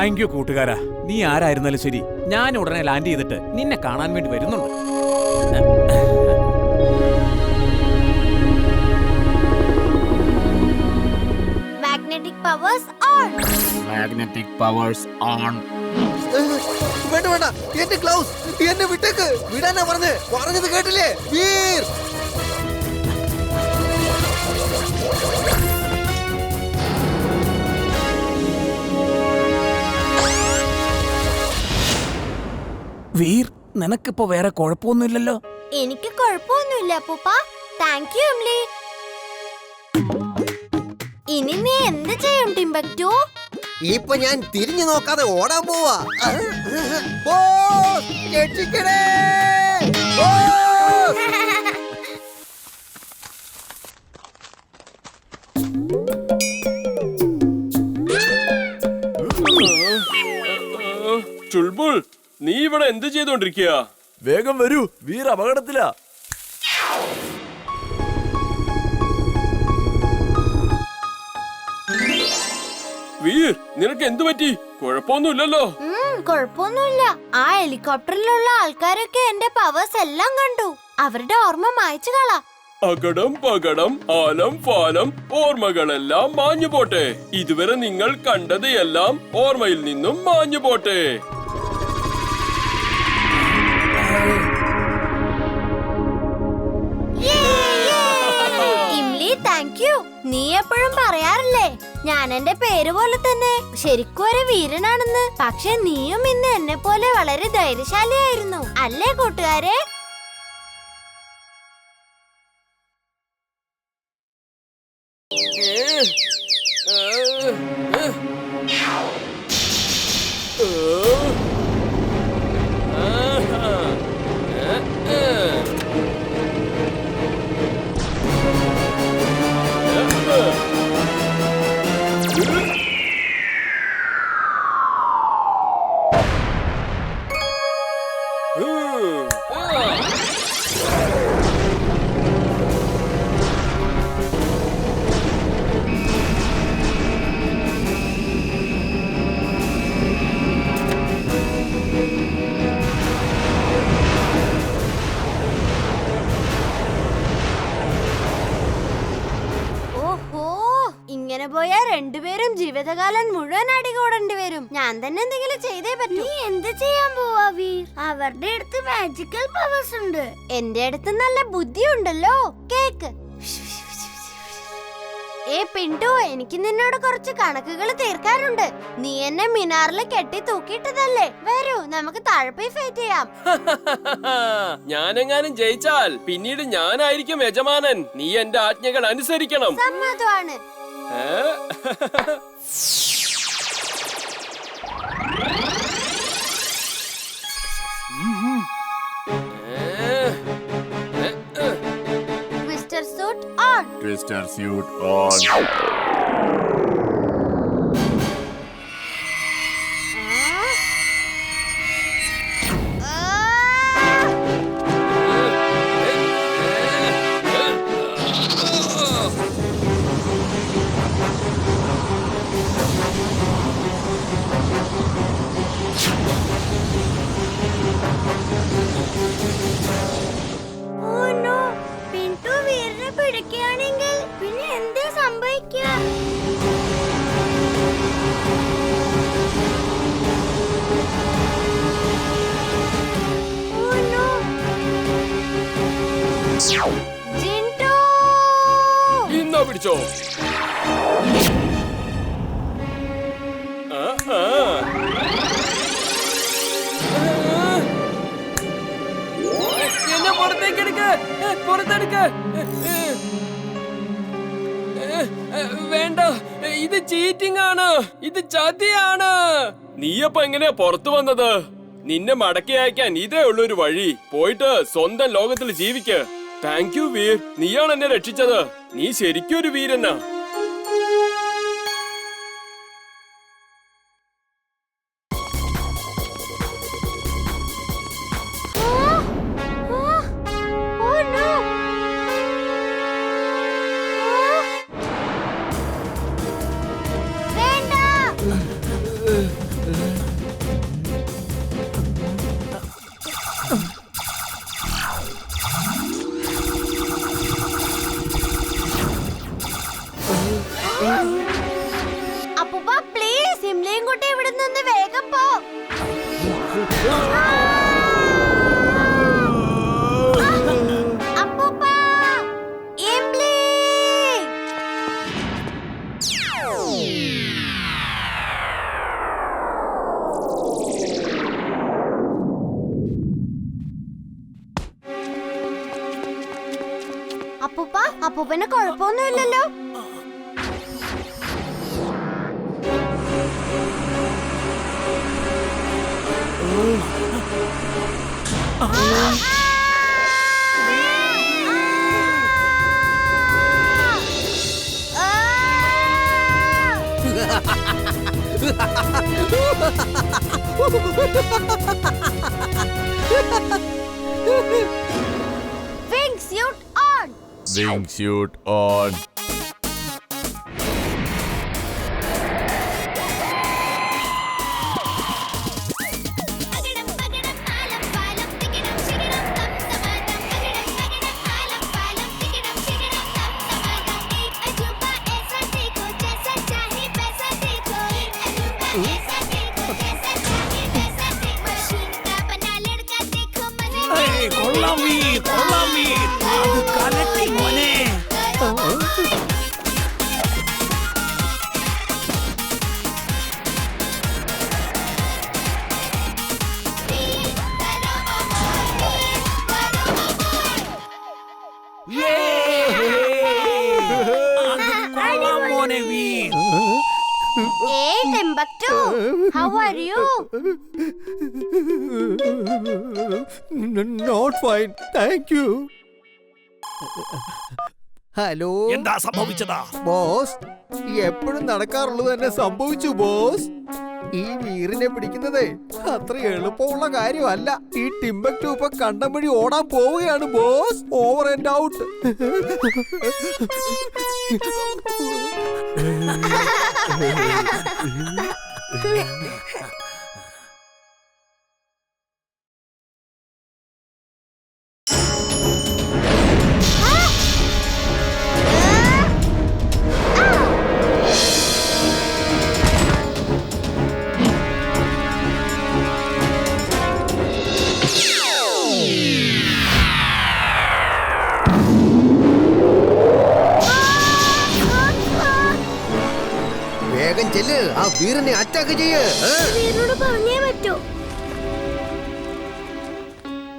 Thank you കൂട്ടുകാരാ. നീ ആരായിരുന്നാലും ശരി, ഞാൻ ഉടനെ ലാൻഡ് ചെയ്തിട്ട് നിന്നെ കാണാൻ വേണ്ടി വരുന്നുണ്ട്. Magnetic powers on. Magnetic powers on. വേണ്ട വേണ്ട, എന്റെ ഗ്ലൗസ് എന്നെ വിട്ടേക്ക്. വിടാനാ പറഞ്ഞത് കേട്ടില്ലേ വീർ? വീർ, നിനക്കിപ്പോ വേറെ കുഴപ്പമൊന്നുമില്ലല്ലോ? എനിക്ക് കുഴപ്പമൊന്നുമില്ല അപ്പൂപ്പ. Thank you Imli. ഇനി നീ എന്ത് ചെയ്യും ടിംബക്ടു? ഇപ്പൊ ഞാൻ തിരിഞ്ഞു നോക്കാതെ ഓടാൻ പോവാ. രക്ഷിക്കണേ! ചുൾബുൾ, നീ ഇവിടെ എന്ത് ചെയ്തോണ്ടിരിക്കുക? വേഗം വരൂ, വീർ അപകടത്തിലാ. വീർ, നിനക്ക് എന്തു പറ്റി? കുഴപ്പമൊന്നുമില്ലല്ലോ? കുഴപ്പമൊന്നുമില്ല. ആ ഹെലികോപ്റ്ററിലുള്ള ആൾക്കാരൊക്കെ എന്റെ പവേഴ്സ് എല്ലാം കണ്ടു. അവരുടെ ഓർമ്മ മായ്ച്ചു കളാ. അകടം പകടം ആലം ഫാലം ഓർമ്മകളെല്ലാം മാഞ്ഞു പോട്ടെ. ഇതുവരെ നിങ്ങൾ കണ്ടത് എല്ലാം ഓർമ്മയിൽ നിന്നും മാഞ്ഞു പോട്ടെ. ഇംലി, താങ്ക് യു. നീ എപ്പോഴും പറയാറില്ലേ ഞാൻ എന്റെ പേര് പോലെ തന്നെ ശരിക്കും ഒരു വീരനാണെന്ന്. പക്ഷെ നീയും ഇന്ന് എന്നെ പോലെ വളരെ ധൈര്യശാലിയായിരുന്നു അല്ലേ കൂട്ടുകാരെ? ഇങ്ങനെ പോയാ രണ്ടുപേരും ജീവിതകാലം മുഴുവൻ അടികൂടേണ്ടി വരും. ഞാൻ തന്നെ എന്തെങ്കിലും ചെയ്തേ പറ്റൂ. നീ എന്ത് ചെയ്യാൻ പോവാ വീർ? അവരുടെ അടുത്ത് മാജിക്കൽ പവേഴ്സ് ഉണ്ട്. എന്റെ അടുത്ത് നല്ല ബുദ്ധിയുണ്ടല്ലോ. കേക്ക്. പിന്റു, എനിക്ക് നിന്നോട് കുറച്ച് കണക്കുകൾ തീർക്കാനുണ്ട്. നീ എന്നെ മിനാറിൽ കെട്ടി തൂക്കിയിട്ടതല്ലേ? വരൂ, നമുക്ക് താഴെ പോയി ഫൈറ്റ് ചെയ്യാം. ഞാനെങ്ങാനും ജയിച്ചാൽ പിന്നീട് ഞാനായിരിക്കും യജമാനൻ. നീ എന്റെ ആജ്ഞകൾ അനുസരിക്കണം. സമ്മതമാണ്. Twister suit on. Twister suit on. പിടിക്കുകയാണെങ്കിൽ പിന്നെ എന്താ സംഭവിക്കുക? ഇന്നാ പിടിച്ചോ. എന്നെ പുറത്തെടുക്ക. വേണ്ട, ഇത് ചീറ്റിംഗ് ആണ്. ഇത് ചതിയാണ്. നീയപ്പോ എങ്ങനെയാ പുറത്തു വന്നത്? നിന്നെ മടക്കി അയക്കാൻ ഇതേ ഉള്ളൊരു വഴി. പോയിട്ട് സ്വന്തം ലോകത്തിൽ ജീവിക്ക്. താങ്ക് യു വീർ, നീയാണ് എന്നെ രക്ഷിച്ചത്. നീ ശരിക്കും ഒരു വീരനാ. അപ്പൂപ്പന് കുഴപ്പമൊന്നുമില്ലല്ലോ. Wingsuit on! Wingsuit on. കൊള്ളാം വീർ, കൊള്ളാം വീർ. അത് കലക്കി മോനെ. മോനെ Veer. Hey Timbuktu, how are you? Not fine, thank you. Hello, എന്താ സംഭവിച്ചതാ? ബോസ്. എപ്പോഴും നടക്കാറുള്ളത് തന്നെ സംഭവിച്ചു ബോസ്. ഈ വീറിനെ പിടിക്കുന്നതേ അത്ര എളുപ്പമുള്ള കാര്യമല്ല. ഈ ടിംബക്ടു ഇപ്പൊ കണ്ടം വഴി ഓടാൻ പോവുകയാണ് ബോസ്. Over and out. വേഗം ചെല്ല്, ആ വീരനെ അറ്റാക്ക് ചെയ്യ്. വീരനോട് പറഞ്ഞേ പറ്റൂ.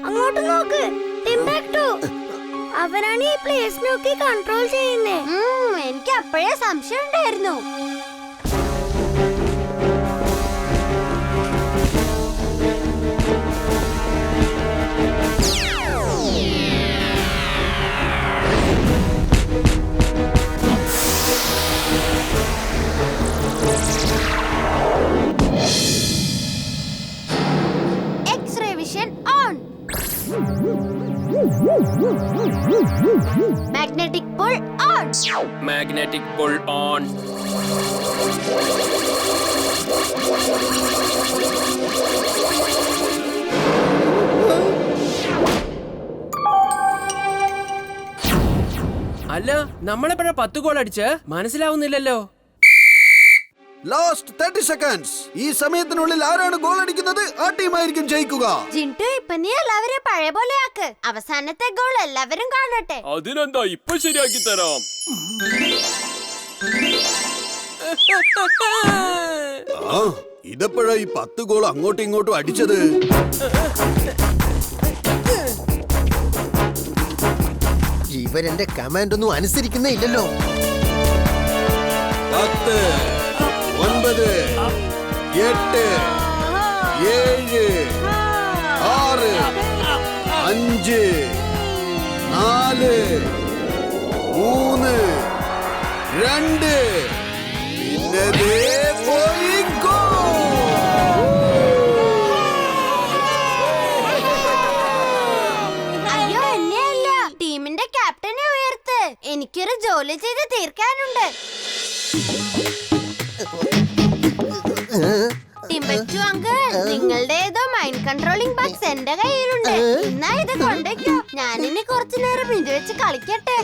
അങ്ങോട്ട് നോക്ക്, ടിംബക്ടു. അവനാണ് ഈ പ്ലേസിനൊക്കെ കൺട്രോൾ ചെയ്യുന്നേ. എനിക്ക് അപ്പോഴേ സംശയം ഉണ്ടായിരുന്നു. X-ray vision on. Magnetic pull on. Magnetic pull on. അല്ല, നമ്മളെപ്പോഴാ 10 ഗോൾ അടിച്ച് മനസ്സിലാവുന്നില്ലല്ലോ. Last 30 seconds. ഈ സമയത്തിനുള്ളിൽ ആരാണ് ഗോൾ അടിക്കുന്നത് ആ ടീമായിരിക്കും ജയിക്കുക. ജിൻടു, ഇപ്പൊ നീ എല്ലാവരെയും പഴയ പോലെ ആക്ക്. അവസാനത്തെ ഗോൾ എല്ലാവരും കാണട്ടെ. അതിനെന്താ, ഇപ്പൊ ശരിയാക്കി തരാം. ഇതെപ്പോഴാ ഈ 10 ഗോൾ അങ്ങോട്ടും ഇങ്ങോട്ടും അടിച്ചത്? ഇവരെന്റെ കമാൻഡ് ഒന്നും അനുസരിക്കുന്നേ ഇല്ലല്ലോ. 10, 9, 8, 7, 6, 5, 4, 3, 2. ഇന്നതേ പോയി ഗോൾ. അയ്യോ, എന്നെയല്ല, ടീമിന്റെ ക്യാപ്റ്റനെ ഉയർത്ത്. എനിക്കൊരു ജോലി ചെയ്ത് തീർക്കാനുണ്ട്. ടിംബക്ടു അങ്കിൾ, നിങ്ങളുടെ ഏതോ മൈൻഡ് കൺട്രോളിംഗ് ബഗ്സ് എന്റെ കയ്യിലുണ്ട്. എന്നാ ഇത് കൊണ്ടേക്കോ. ഞാനിനി കുറച്ചു നേരം ഇത് വെച്ച് കളിക്കട്ടെ.